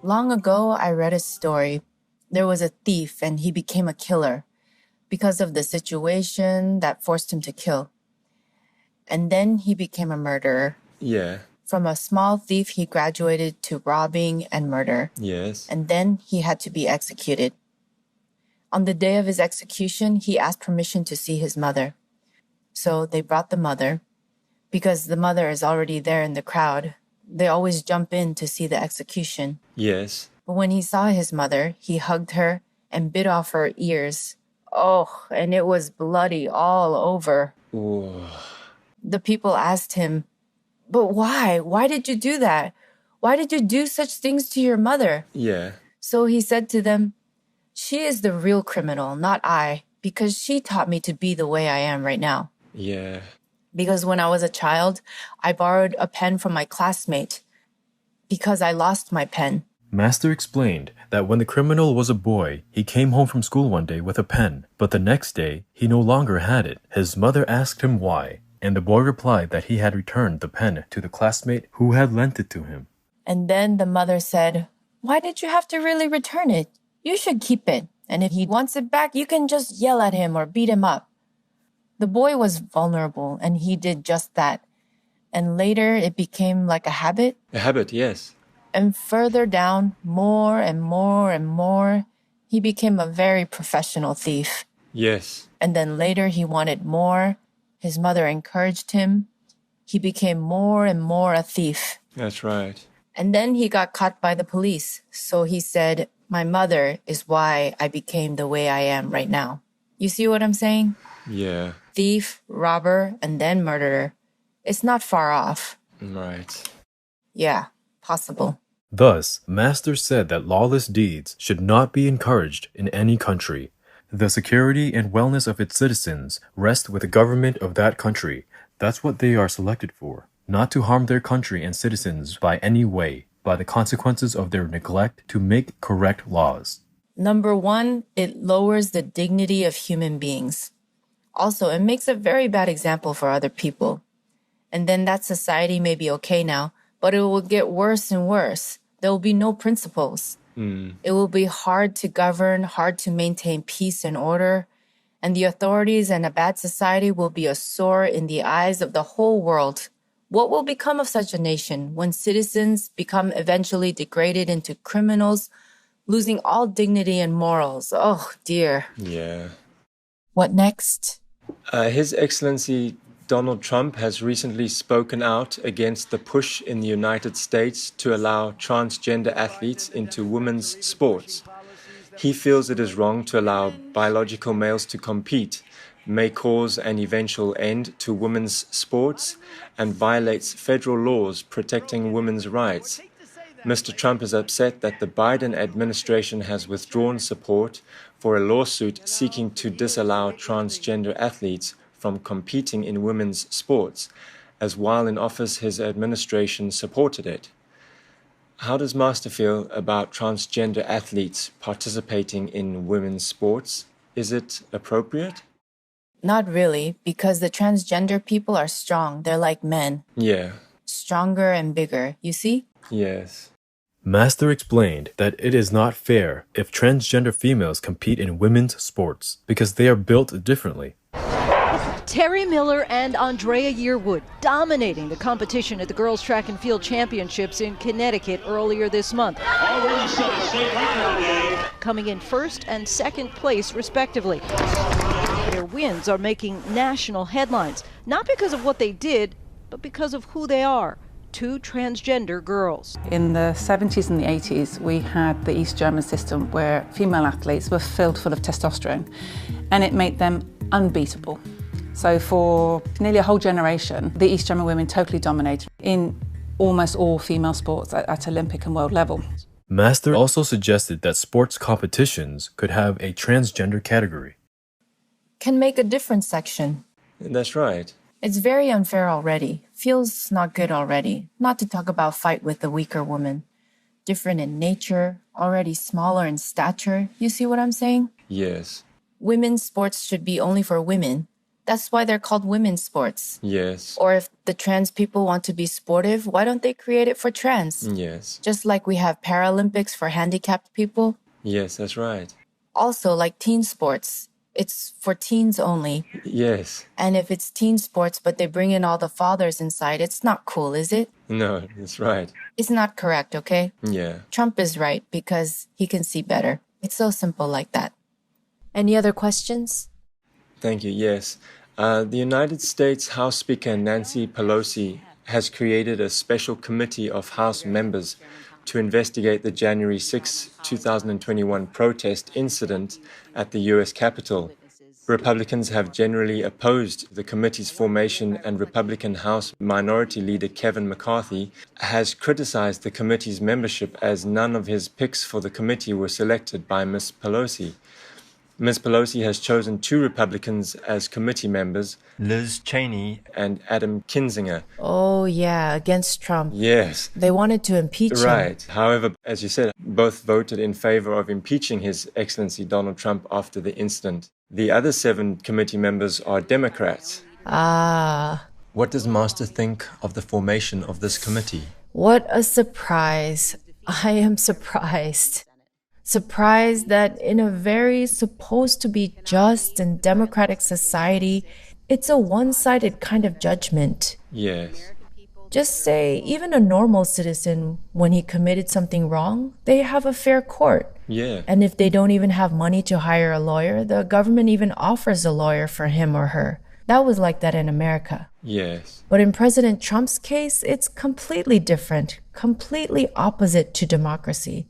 Long ago, I read a story. There was a thief and he became a killer because of the situation that forced him to kill. And then he became a murderer. Yeah. From a small thief, he graduated to robbing and murder. Yes. And then he had to be executed. On the day of his execution, he asked permission to see his mother. So they brought the mother. Because the mother is already there in the crowd, they always jump in to see the execution. Yes. But when he saw his mother, he hugged her and bit off her ears. Oh, and it was bloody all over. Ooh. The people asked him, "But why? Why did you do that? Why did you do such things to your mother?" Yeah. So he said to them, "She is the real criminal, not I, because she taught me to be the way I am right now." Yeah. Because when I was a child, I borrowed a pen from my classmate because I lost my pen. Master explained that when the criminal was a boy, he came home from school one day with a pen, but the next day, he no longer had it. His mother asked him why, and the boy replied that he had returned the pen to the classmate who had lent it to him. And then the mother said, "Why did you have to really return it? You should keep it. And if he wants it back, you can just yell at him or beat him up." The boy was vulnerable, and he did just that. And later, it became like a habit. A habit, yes. And further down, more and more and more, he became a very professional thief. Yes. And then later, he wanted more. His mother encouraged him. He became more and more a thief. That's right. And then he got caught by the police. So he said, "My mother is why I became the way I am right now." You see what I'm saying? Yeah. Thief, robber, and then murderer. It's not far off. Right. Yeah, possible. Thus, Master said that lawless deeds should not be encouraged in any country. The security and wellness of its citizens rest with the government of that country. That's what they are selected for. Not to harm their country and citizens by any way, by the consequences of their neglect to make correct laws. Number one, it lowers the dignity of human beings. Also, it makes a very bad example for other people. And then that society may be okay now, but it will get worse and worse. There will be no principles. It will be hard to govern, hard to maintain peace and order. And the authorities and a bad society will be a sore in the eyes of the whole world. What will become of such a nation when citizens become eventually degraded into criminals, losing all dignity and morals? Oh, dear. Yeah. What next? His Excellency Donald Trump has recently spoken out against the push in the United States to allow transgender athletes into women's sports. He feels it is wrong to allow biological males to compete, may cause an eventual end to women's sports, and violates federal laws protecting women's rights. Mr. Trump is upset that the Biden administration has withdrawn support for a lawsuit seeking to disallow transgender athletes from competing in women's sports, as while in office his administration supported it. How does Master feel about transgender athletes participating in women's sports? Is it appropriate? Not really, because the transgender people are strong. They're like men. Yeah. Stronger and bigger, you see? Yes. Master explained that it is not fair if transgender females compete in women's sports because they are built differently. Terry Miller and Andrea Yearwood dominating the competition at the Girls Track and Field Championships in Connecticut earlier this month. Coming in first and second place, respectively. Their wins are making national headlines, not because of what they did, but because of who they are. Two transgender girls. In the 70s and the 80s, we had the East German system where female athletes were filled full of testosterone, and it made them unbeatable. So for nearly a whole generation, the East German women totally dominated in almost all female sports at Olympic and world level. Master also suggested that sports competitions could have a transgender category. Can make a different section. That's right. It's very unfair already. Feels not good already. Not to talk about fight with the weaker woman. Different in nature, already smaller in stature. You see what I'm saying? Yes. Women's sports should be only for women. That's why they're called women's sports. Yes. Or if the trans people want to be sportive, why don't they create it for trans? Yes. Just like we have Paralympics for handicapped people. Yes, that's right. Also, like teen sports, it's for teens only. Yes. And if it's teen sports, but they bring in all the fathers inside, it's not cool, is it? No, that's right. It's not correct, okay? Yeah. Trump is right because he can see better. It's so simple like that. Any other questions? Thank you. Yes. The United States House Speaker Nancy Pelosi has created a special committee of House members to investigate the January 6, 2021 protest incident at the U.S. Capitol. Republicans have generally opposed the committee's formation, and Republican House Minority Leader Kevin McCarthy has criticized the committee's membership as none of his picks for the committee were selected by Ms. Pelosi. Ms. Pelosi has chosen 2 Republicans as committee members, Liz Cheney and Adam Kinzinger. Oh, yeah, against Trump. Yes. They wanted to impeach him. Right. However, as you said, both voted in favor of impeaching His Excellency Donald Trump after the incident. The other 7 committee members are Democrats. Ah. What does Master think of the formation of this committee? What a surprise. I am surprised. Surprised that in a very supposed to be just and democratic society, it's a one-sided kind of judgment. Yes. Just say, even a normal citizen, when he committed something wrong, they have a fair court. Yeah. And if they don't even have money to hire a lawyer, the government even offers a lawyer for him or her. That was like that in America. Yes. But in President Trump's case, it's completely different, completely opposite to democracy.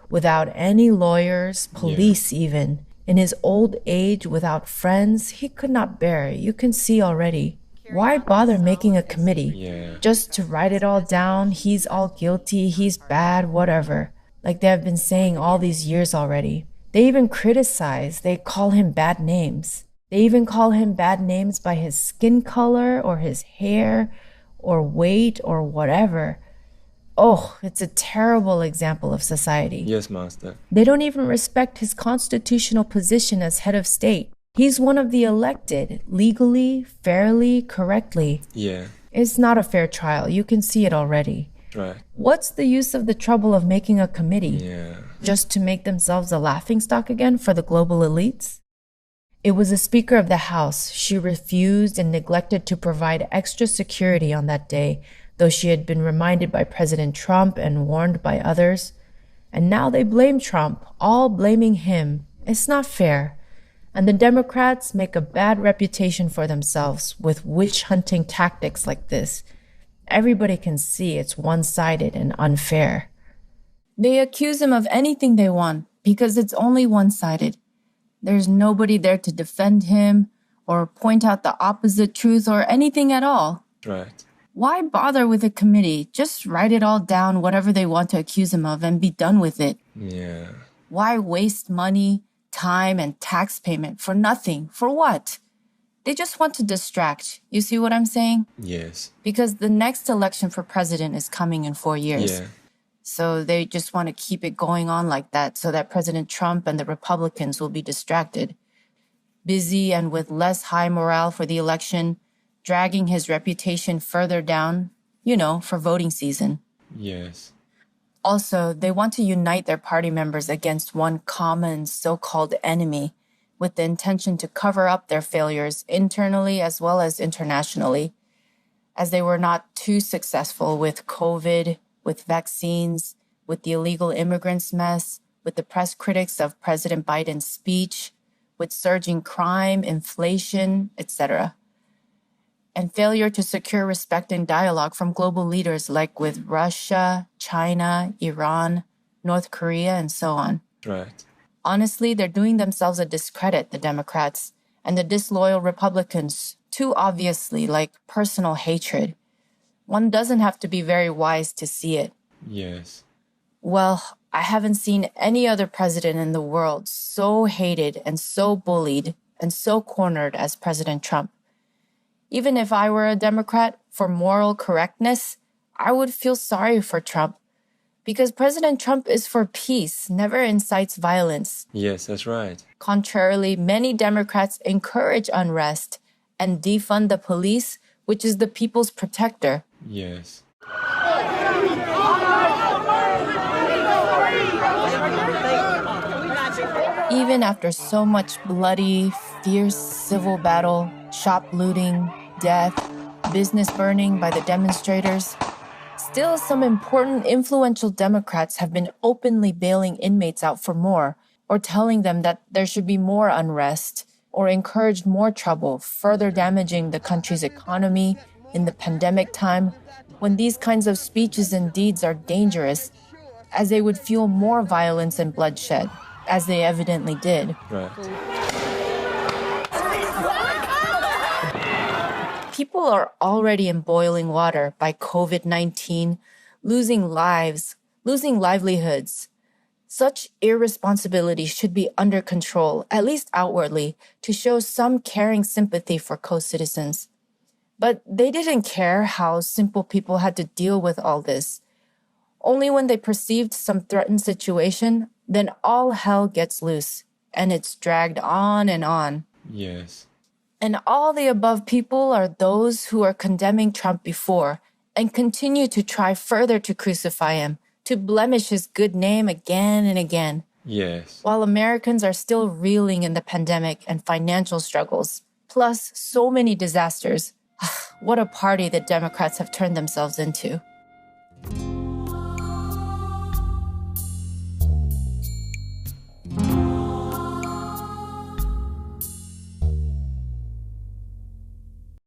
Without any lawyers, police even. In his old age, without friends, he could not bear it. You can see already. Why bother making a committee? Yeah. Just to write it all down, he's all guilty, he's bad, whatever. Like they have been saying all these years already. They even criticize, they call him bad names. They even call him bad names by his skin color or his hair or weight or whatever. Oh, it's a terrible example of society. Yes, Master. They don't even respect his constitutional position as head of state. He's one of the elected, legally, fairly, correctly. Yeah. It's not a fair trial. You can see it already. Right. What's the use of the trouble of making a committee? Yeah. Just to make themselves a laughingstock again for the global elites? It was the Speaker of the House. She refused and neglected to provide extra security on that day, though she had been reminded by President Trump and warned by others. And now they blame Trump, all blaming him. It's not fair. And the Democrats make a bad reputation for themselves with witch-hunting tactics like this. Everybody can see it's one-sided and unfair. They accuse him of anything they want because it's only one-sided. There's nobody there to defend him or point out the opposite truth or anything at all. Right. Why bother with a committee? Just write it all down, whatever they want to accuse him of, and be done with it. Yeah. Why waste money, time, and tax payment for nothing? For what? They just want to distract. You see what I'm saying? Yes. Because the next election for president is coming in 4 years. Yeah. So they just want to keep it going on like that so that President Trump and the Republicans will be distracted. Busy and with less high morale for the election, dragging his reputation further down, for voting season. Yes. Also, they want to unite their party members against one common so-called enemy with the intention to cover up their failures internally as well as internationally, as they were not too successful with COVID, with vaccines, with the illegal immigrants mess, with the press critics of President Biden's speech, with surging crime, inflation, etc., and failure to secure respect and dialogue from global leaders like with Russia, China, Iran, North Korea, and so on. Right. Honestly, they're doing themselves a discredit, the Democrats, and the disloyal Republicans, too obviously, like personal hatred. One doesn't have to be very wise to see it. Yes. Well, I haven't seen any other president in the world so hated and so bullied and so cornered as President Trump. Even if I were a Democrat, for moral correctness, I would feel sorry for Trump. Because President Trump is for peace, never incites violence. Yes, that's right. Contrarily, many Democrats encourage unrest and defund the police, which is the people's protector. Yes. Even after so much bloody, fierce civil battle, shop looting, death, business burning by the demonstrators, still some important influential Democrats have been openly bailing inmates out for more, or telling them that there should be more unrest, or encouraged more trouble, further damaging the country's economy in the pandemic time, when these kinds of speeches and deeds are dangerous, as they would fuel more violence and bloodshed, as they evidently did. Right. People are already in boiling water by COVID-19, losing lives, losing livelihoods. Such irresponsibility should be under control, at least outwardly, to show some caring sympathy for co-citizens. But they didn't care how simple people had to deal with all this. Only when they perceived some threatened situation, then all hell gets loose, and it's dragged on and on. Yes. And all the above people are those who are condemning Trump before and continue to try further to crucify him, to blemish his good name again and again. Yes. While Americans are still reeling in the pandemic and financial struggles, plus so many disasters. What a party the Democrats have turned themselves into.